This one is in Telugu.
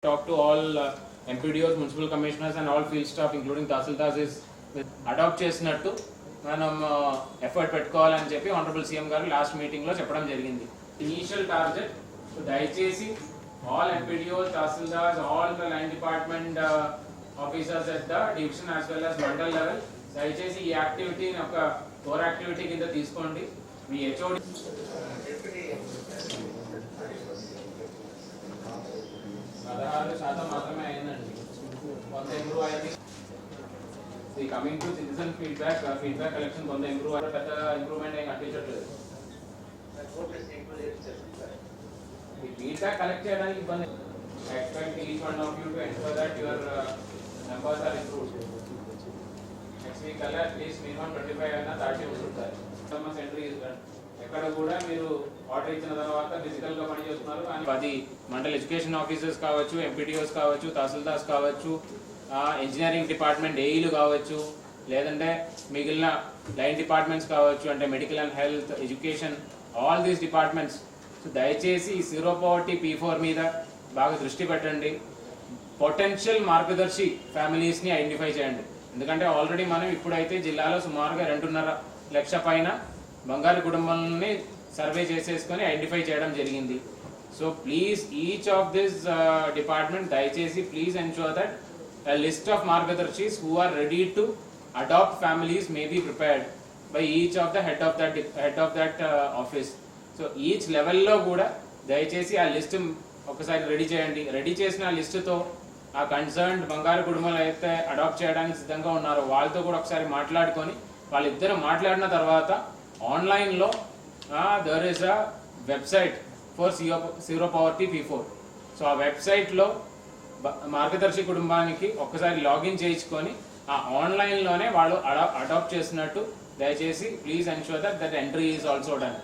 Talk to all MPDOs, municipal commissioners and all field staff including Tahsildars is adopt చేసినట్టు మనం ఎఫర్ట్ పెట్టుకోవాలని చెప్పి ఆనరబుల్ సీఎం గారు లాస్ట్ మీటింగ్లో చెప్పడం జరిగింది. ఇనీషియల్ టార్గెట్ దయచేసి all MPDOs, Tahsildars, all the line department officers at the division as well as mandal level దయచేసి ఈ యాక్టివిటీని ఒక కోర్ యాక్టివిటీ కింద తీసుకోండి. మీ HOD 16% మాత్రమే అయిందండి. కొంత ఇంప్రూవ్ అయింది. Coming to citizen feedback collection కొంత ఇంప్రూవ్ అయ్యి పెద్ద ఇంప్రూవ్మెంట్ ఏం కనిపించట్లేదు. ఈ ఫీడ్బ్యాక్ కలెక్ట్ చేయడానికి ఇబ్బంది. Expect each one of you to ensure that your numbers are improved. Next week కల్లా అట్లీస్ట్ మినిమం 25 అయినా 30 ఉంటుంటారు. సెంట్రీ ఎక్కడ కూడా మీరు ఆర్డర్ ఇచ్చిన తర్వాత ఫిజికల్ గా పని చేస్తున్నారు. కానీ 10 మండల్ ఎడ్యుకేషన్ ఆఫీసర్స్ కావచ్చు, ఎంపీటీఓస్ కావచ్చు, తహసీల్దార్స్ కావచ్చు, ఇంజనీరింగ్ డిపార్ట్మెంట్ ఏఈలు కావచ్చు, లేదంటే మిగిలిన లైన్ డిపార్ట్మెంట్స్ కావచ్చు, అంటే medical and health, education, all these departments. So దయచేసి ఈ జీరో పవర్టీ P4 మీద బాగా దృష్టి పెట్టండి. పొటెన్షియల్ మార్గదర్శి ఫ్యామిలీస్ని ఐడెంటిఫై చేయండి. ఎందుకంటే ఆల్రెడీ మనం ఇప్పుడైతే జిల్లాలో సుమారుగా 2.5 లక్ష పైన బంగారు కుటుంబాలని సర్వే చేసేసుకొని ఐడెంటిఫై చేయడం జరిగింది. So please each of this department దయచేసి please ensure that a list of margadarshis who are ready to adopt families may be prepared by each of the head of that office. So each level lo kuda దయచేసి ఆ లిస్ట్ ఒకసారి రెడీ చేయండి. రెడీ చేసిన లిస్టుతో ఆ కన్సర్న్డ్ బంగారు కుటుంబాలు అయితే అడాప్ట్ చేయడానికి సిద్ధంగా ఉన్నారో వాళ్ళతో కూడా ఒకసారి మాట్లాడుకొని వాళ్ళిద్దరు మాట్లాడిన తర్వాత ఆన్లైన్లో there is a website for zero poverty P4. So ఆ వెబ్సైట్లో మార్గదర్శి కుటుంబానికి ఒక్కసారి లాగిన్ చేయించుకొని ఆ ఆన్లైన్లోనే వాళ్ళు అడాప్ట్ చేసినట్టు దయచేసి please ensure that entry is also done.